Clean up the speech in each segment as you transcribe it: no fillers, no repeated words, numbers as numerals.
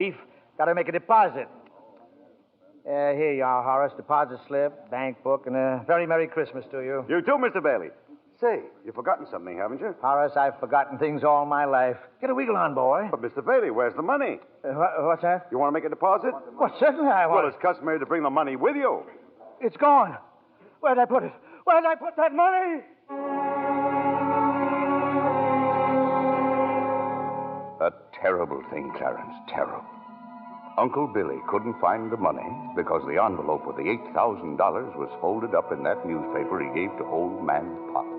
Chief, gotta make a deposit. Here you are, Horace. Deposit slip, bank book, and a very Merry Christmas to you. You too, Mr. Bailey. Say, you've forgotten something, haven't you? Horace, I've forgotten things all my life. Get a wiggle on, boy. But, Mr. Bailey, where's the money? What's that? You want to make a deposit? Well, certainly I want. Well, it's customary to bring the money with you. It's gone. Where'd I put it? Where'd I put that money? A terrible thing, Clarence, terrible. Uncle Billy couldn't find the money because the envelope with the $8,000 was folded up in that newspaper he gave to old man Potter.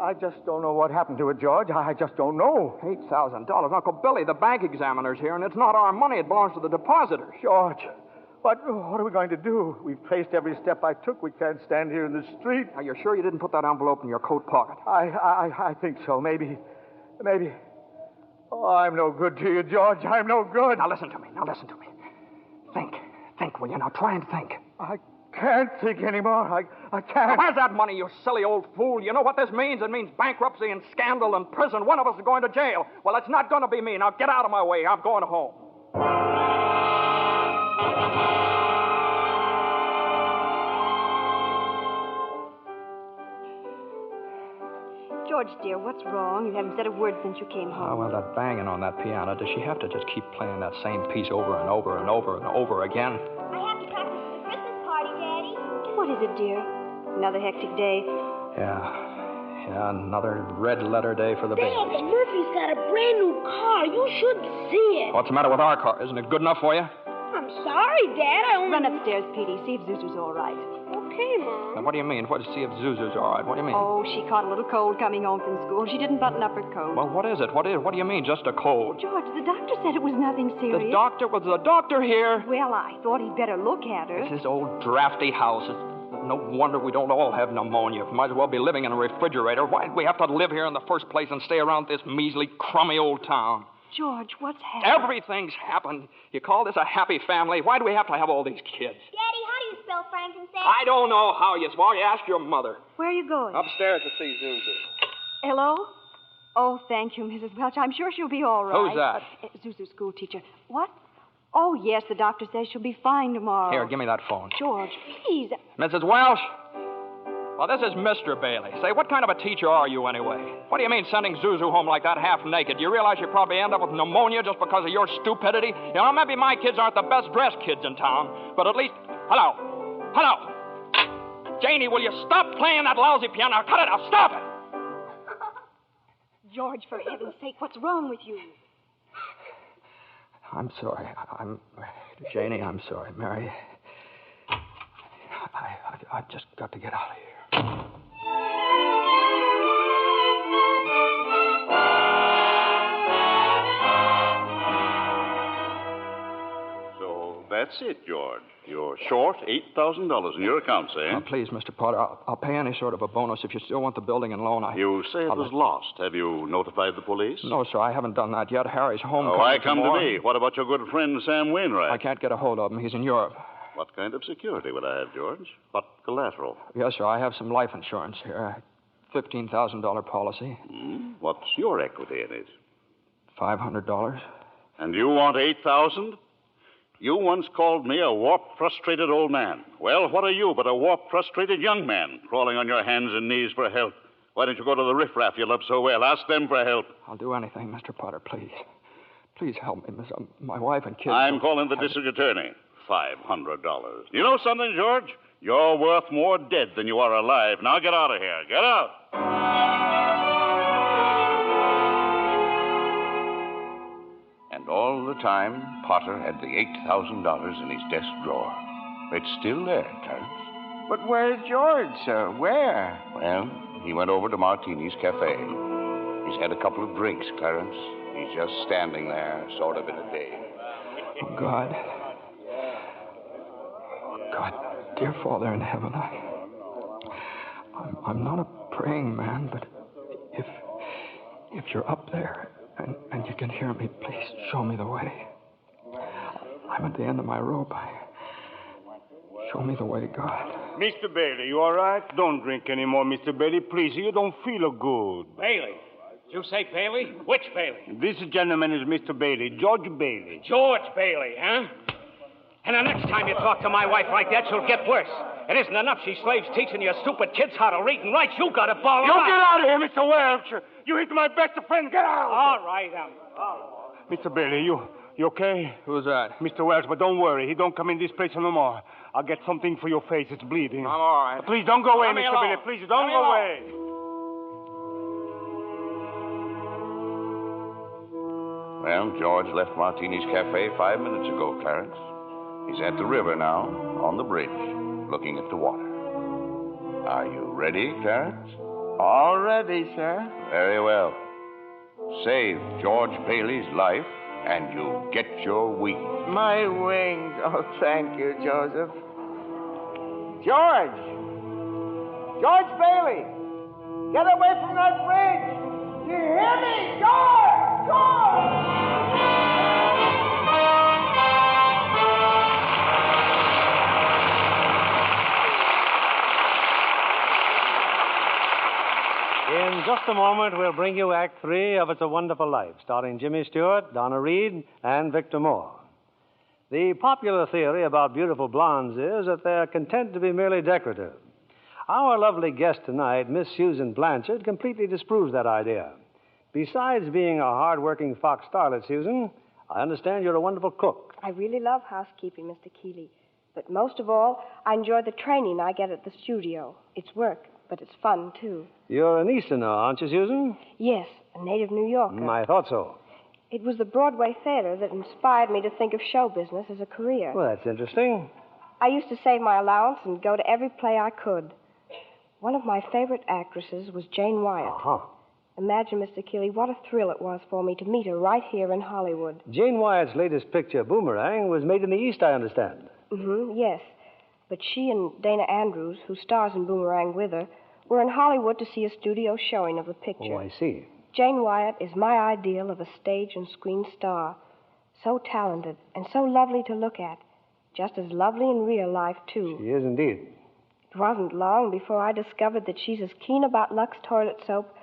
I just don't know what happened to it, George. I just don't know. $8,000. Uncle Billy, the bank examiner's here, and it's not our money. It belongs to the depositors. George, what are we going to do? We've traced every step I took. We can't stand here in the street. Are you sure you didn't put that envelope in your coat pocket? I think so. Maybe. Oh, I'm no good to you, George. I'm no good. Now listen to me. Think, will you? Now try and think. I can't think anymore. I can't. Now, where's that money, you silly old fool? You know what this means? It means bankruptcy and scandal and prison. One of us is going to jail. Well, it's not going to be me. Now get out of my way. I'm going home. George, dear, what's wrong? You haven't said a word since you came home. Oh, well, that banging on that piano. Does she have to just keep playing that same piece over and over and over and over again? I have to practice for the Christmas party, Daddy. What is it, dear? Another hectic day. Yeah, another red letter day for the Dad, babies. Murphy's got a brand new car. You should see it. What's the matter with our car? Isn't it good enough for you? I'm sorry, Dad. I only... Run upstairs, Petey. See if Zuzu's all right. Okay, Mom. Now, what do you mean? What, see if Zuzu's all right? What do you mean? Oh, she caught a little cold coming home from school. She didn't button up her coat. Well, what is it? What do you mean, just a cold? George, the doctor said it was nothing serious. Was the doctor here? Well, I thought he'd better look at her. It's this old drafty house. It's no wonder we don't all have pneumonia. Might as well be living in a refrigerator. Why'd we have to live here in the first place and stay around this measly, crummy old town? George, what's happened? Everything's happened. You call this a happy family? Why do we have to have all these kids? Daddy, how do you spell frankincense? I don't know how you spell. You ask your mother. Where are you going? Upstairs to see Zuzu. Hello? Oh, thank you, Mrs. Welch. I'm sure she'll be all right. Who's that? Zuzu's school teacher. What? Oh, yes, the doctor says she'll be fine tomorrow. Here, give me that phone. George, please. Mrs. Welsh? Well, this is Mr. Bailey. Say, what kind of a teacher are you anyway? What do you mean sending Zuzu home like that half naked? Do you realize you probably end up with pneumonia just because of your stupidity? You know, maybe my kids aren't the best dressed kids in town, but at least... Hello? Janie, will you stop playing that lousy piano? Cut it out. Stop it. George, for heaven's sake, what's wrong with you? I'm sorry. Janie, I'm sorry. Mary, I've just got to get out of here. So that's it, George. You're short $8,000 in your accounts, eh? Now, please, Mr. Potter, I'll pay any sort of a bonus if you still want the building and loan. You say it was lost. Have you notified the police? No, sir, I haven't done that yet. Harry's home. Oh, I come to me. What about your good friend, Sam Wainwright? I can't get a hold of him. He's in Europe. What kind of security would I have, George? What collateral? Yes, sir, I have some life insurance here. $15,000 policy. What's your equity in it? $500. And you want $8,000? You once called me a warped, frustrated old man. Well, what are you but a warped, frustrated young man crawling on your hands and knees for help? Why don't you go to the riffraff you love so well? Ask them for help. I'll do anything, Mr. Potter, please. Please help me, Miss. My wife and kids. I'm calling the district attorney. $500. You know something, George? You're worth more dead than you are alive. Now get out of here. Get out. And all the time, Potter had the $8,000 in his desk drawer. It's still there, Clarence. But where's George, sir? Where? Well, he went over to Martini's Cafe. He's had a couple of drinks, Clarence. He's just standing there, sort of in a daze. Oh, God, dear Father in heaven, I'm not a praying man, but if you're up there and you can hear me, please show me the way. I'm at the end of my rope. Show me the way, God. Mr. Bailey, you all right? Don't drink anymore, Mr. Bailey. Please, you don't feel good. Bailey. Did you say Bailey? Which Bailey? This gentleman is Mr. Bailey, George Bailey. George Bailey, huh? And the next time you talk to my wife like that, she'll get worse. It isn't enough she slaves teaching your stupid kids how to read and write. You got to ball You her get out. out of here, Mr. Welch. You hit my best friend. Get out. All right, Mr. Bailey, you okay? Who's that? Mr. Welch, but don't worry. He don't come in this place no more. I'll get something for your face. It's bleeding. I'm all right. Please don't go away, Let me Mr. alone. Bailey. Please don't Let me go alone. away. Well, George left Martini's Cafe 5 minutes ago, Clarence. He's at the river now, on the bridge, looking at the water. Are you ready, Clarence? All ready, sir. Very well. Save George Bailey's life, and you'll get your wings. My wings. Oh, thank you, Joseph. George! George Bailey! Get away from that bridge! You hear me? George! George! In just a moment, we'll bring you Act 3 of It's a Wonderful Life, starring Jimmy Stewart, Donna Reed, and Victor Moore. The popular theory about beautiful blondes is that they're content to be merely decorative. Our lovely guest tonight, Miss Susan Blanchard, completely disproves that idea. Besides being a hard-working Fox starlet, Susan, I understand you're a wonderful cook. I really love housekeeping, Mr. Keeley. But most of all, I enjoy the training I get at the studio. It's work, but it's fun, too. You're an Easterner, aren't you, Susan? Yes, a native New Yorker. I thought so. It was the Broadway theater that inspired me to think of show business as a career. Well, that's interesting. I used to save my allowance and go to every play I could. One of my favorite actresses was Jane Wyatt. Uh-huh. Imagine, Mr. Keeley, what a thrill it was for me to meet her right here in Hollywood. Jane Wyatt's latest picture, Boomerang, was made in the East, I understand. Yes. But she and Dana Andrews, who stars in Boomerang with her, were in Hollywood to see a studio showing of the picture. Oh, I see. Jane Wyatt is my ideal of a stage and screen star. So talented and so lovely to look at. Just as lovely in real life, too. She is indeed. It wasn't long before I discovered that she's as keen about Lux toilet soap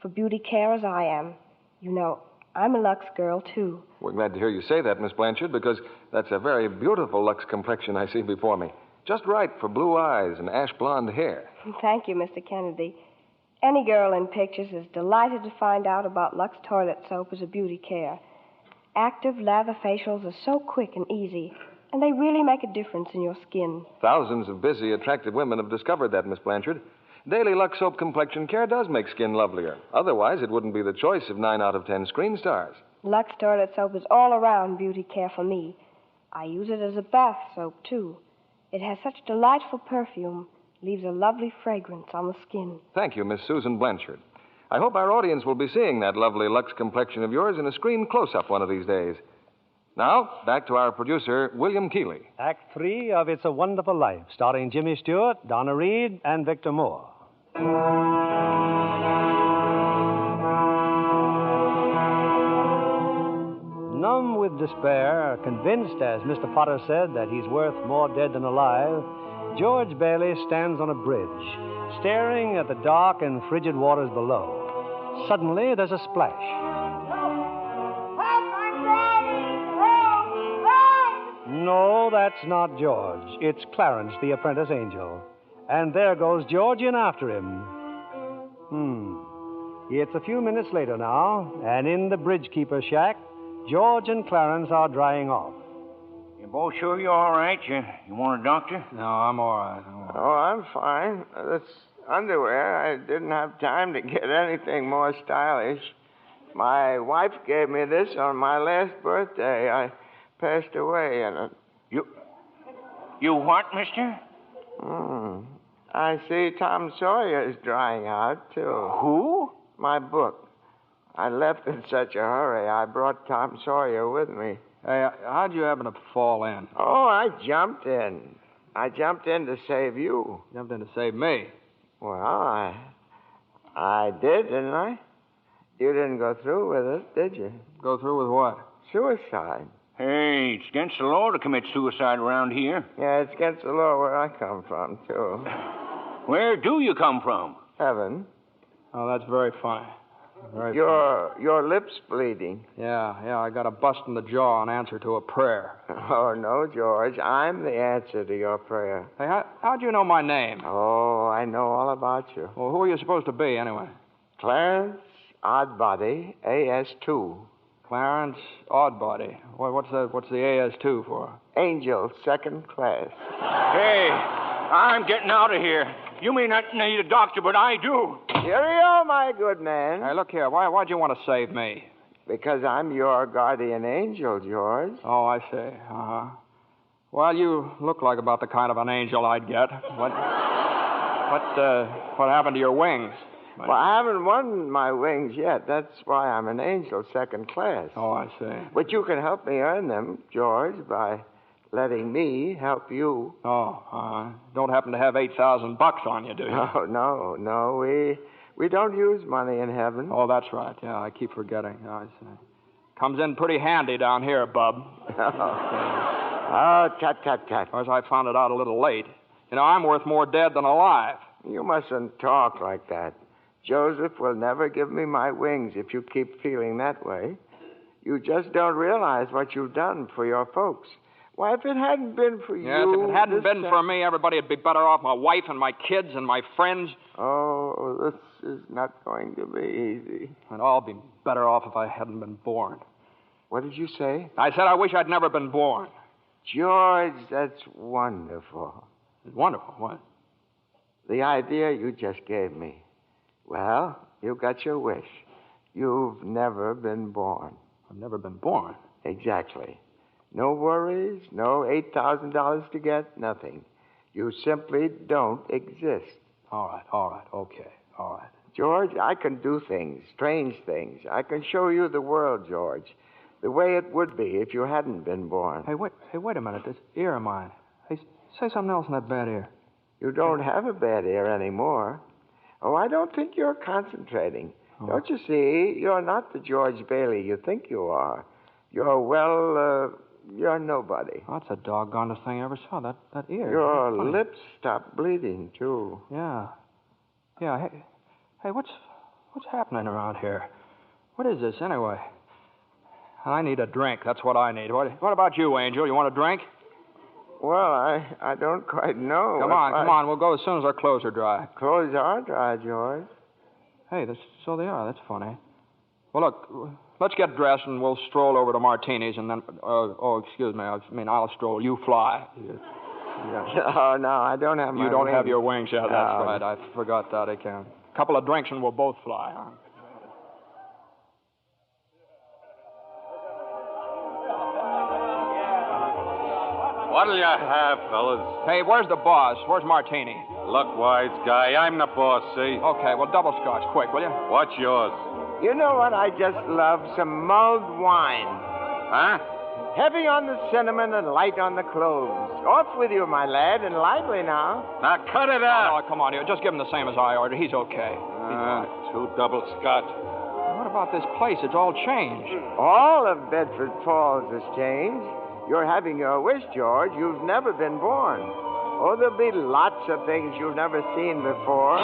for beauty care as I am. You know, I'm a Lux girl, too. We're glad to hear you say that, Miss Blanchard, because that's a very beautiful Lux complexion I see before me. Just right for blue eyes and ash blonde hair. Thank you, Mr. Kennedy. Any girl in pictures is delighted to find out about Lux toilet soap as a beauty care. Active lather facials are so quick and easy, and they really make a difference in your skin. Thousands of busy, attractive women have discovered that, Miss Blanchard. Daily Lux Soap Complexion Care does make skin lovelier. Otherwise, it wouldn't be the choice of 9 out of 10 screen stars. Lux toilet soap is all-around beauty care for me. I use it as a bath soap, too. It has such delightful perfume, leaves a lovely fragrance on the skin. Thank you, Miss Susan Blanchard. I hope our audience will be seeing that lovely Lux complexion of yours in a screen close-up one of these days. Now, back to our producer, William Keeley. Act 3 of It's a Wonderful Life, starring Jimmy Stewart, Donna Reed, and Victor Moore. Numb with despair, convinced, as Mr. Potter said, that he's worth more dead than alive, George Bailey stands on a bridge, staring at the dark and frigid waters below. Suddenly, there's a splash. No, that's not George. It's Clarence, the apprentice angel. And there goes George in after him. It's a few minutes later now, and in the bridgekeeper's shack, George and Clarence are drying off. You both sure you're all right? You want a doctor? No, I'm all right. Oh, I'm fine. This underwear, I didn't have time to get anything more stylish. My wife gave me this on my last birthday. I passed away in it. You what, mister? I see Tom Sawyer is drying out, too. Who? My book. I left in such a hurry, I brought Tom Sawyer with me. Hey, how'd you happen to fall in? Oh, I jumped in. I jumped in to save you. Jumped in to save me. Well, I did, didn't I? You didn't go through with it, did you? Go through with what? Suicide. Hey, it's against the law to commit suicide around here. Yeah, it's against the law where I come from, too. Where do you come from? Heaven. Oh, that's very funny. Very Your lips bleeding. Yeah, I got a bust in the jaw in answer to a prayer. Oh, no, George. I'm the answer to your prayer. Hey, how'd you know my name? Oh, I know all about you. Well, who are you supposed to be, anyway? Clarence Oddbody, AS2. Clarence Oddbody. What's the AS2 for? Angel, second class. Hey, I'm getting out of here. You may not need a doctor, but I do. Cheerio, my good man. Hey, look here. Why'd you want to save me? Because I'm your guardian angel, George. Oh, I see. Uh-huh. Well, you look like about the kind of an angel I'd get. What happened to your wings? Well, I haven't won my wings yet. That's why I'm an angel, second class. Oh, I see. But you can help me earn them, George, by letting me help you. Oh, don't happen to have $8,000 on you, do you? No. We don't use money in heaven. Oh, that's right. Yeah, I keep forgetting. I see. Comes in pretty handy down here, bub. Oh, tut. Of course, I found it out a little late. You know, I'm worth more dead than alive. You mustn't talk like that. Joseph will never give me my wings if you keep feeling that way. You just don't realize what you've done for your folks. Why, if it hadn't been for you... Yes, if it hadn't been for me, everybody would be better off. My wife and my kids and my friends. Oh, this is not going to be easy. And I'll be better off if I hadn't been born. What did you say? I said I wish I'd never been born. George, that's wonderful. Wonderful? What? The idea you just gave me. Well, you got your wish. You've never been born. I've never been born? Exactly. No worries, no $8,000 to get, nothing. You simply don't exist. All right, okay, all right. George, I can do things, strange things. I can show you the world, George, the way it would be if you hadn't been born. Hey, wait a minute. This ear of mine. Hey, say something else in that bad ear. You don't have a bad ear anymore. Oh, I don't think you're concentrating. Oh. Don't you see? You're not the George Bailey you think you are. You're nobody. Oh, that's the doggonest thing I ever saw, that ear. Your lips stopped bleeding, too. Yeah. Hey, what's happening around here? What is this, anyway? I need a drink. That's what I need. What about you, Angel? You want a drink? Well, I don't quite know. Come on. We'll go as soon as our clothes are dry. Clothes are dry, George. Hey, so they are. That's funny. Well, look, let's get dressed and we'll stroll over to Martini's and then... excuse me. I'll stroll. You fly. Yeah. Oh, no, I don't have my You don't wings. have your wings yet. That's right. I forgot that again. A couple of drinks and we'll both fly, huh? What'll you have, fellas? Hey, where's the boss? Where's Martini? Look, wise guy, I'm the boss, see? Okay, well, double scotch, quick, will you? What's yours? You know what I just love? Some mulled wine. Huh? Heavy on the cinnamon and light on the cloves. Off with you, my lad, and lively now. Now, cut it out. Oh, come on, just give him the same as I ordered. He's okay. Two double scotch. What about this place? It's all changed. All of Bedford Falls has changed. You're having your wish, George. You've never been born. Oh, there'll be lots of things you've never seen before.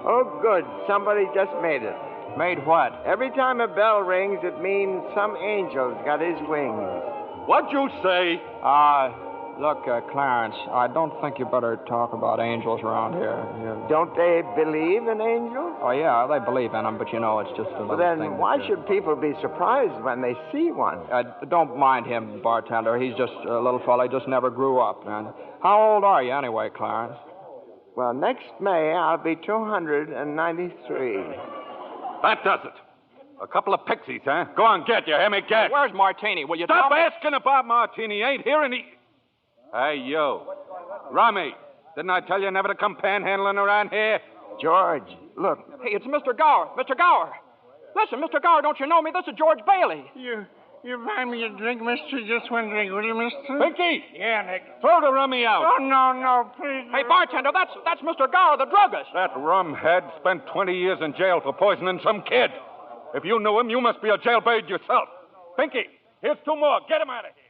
Oh, good. Somebody just made it. Made what? Every time a bell rings, it means some angel's got his wings. What'd you say? Look, Clarence, I don't think you better talk about angels around here. Don't they believe in angels? Oh, yeah, they believe in them, but it's just a little thing. Then why should people be surprised when they see one? Don't mind him, bartender. He's just a little fella. He just never grew up. And how old are you anyway, Clarence? Well, next May, I'll be 293. That does it. A couple of pixies, huh? Go on, get. You hear me? Get. Hey, where's Martini? Will you Stop tell me? asking about Martini. Ain't here any... Hey, you. Rummy, didn't I tell you never to come panhandling around here? George, look. Hey, it's Mr. Gower. Mr. Gower. Listen, Mr. Gower, don't you know me? This is George Bailey. You buy me a drink, mister? Just one drink, will you, mister? Pinky! Yeah, Nick. Throw the rummy out. Oh, no, please. Hey, bartender, that's Mr. Gower, the druggist. That rumhead spent 20 years in jail for poisoning some kid. If you knew him, you must be a jailbird yourself. Pinky, here's two more. Get him out of here.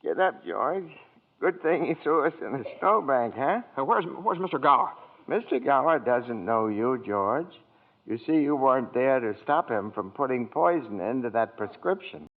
Get up, George. Good thing he threw us in a snowbank, huh? Hey, where's Mr. Gower? Mr. Gower doesn't know you, George. You see, you weren't there to stop him from putting poison into that prescription.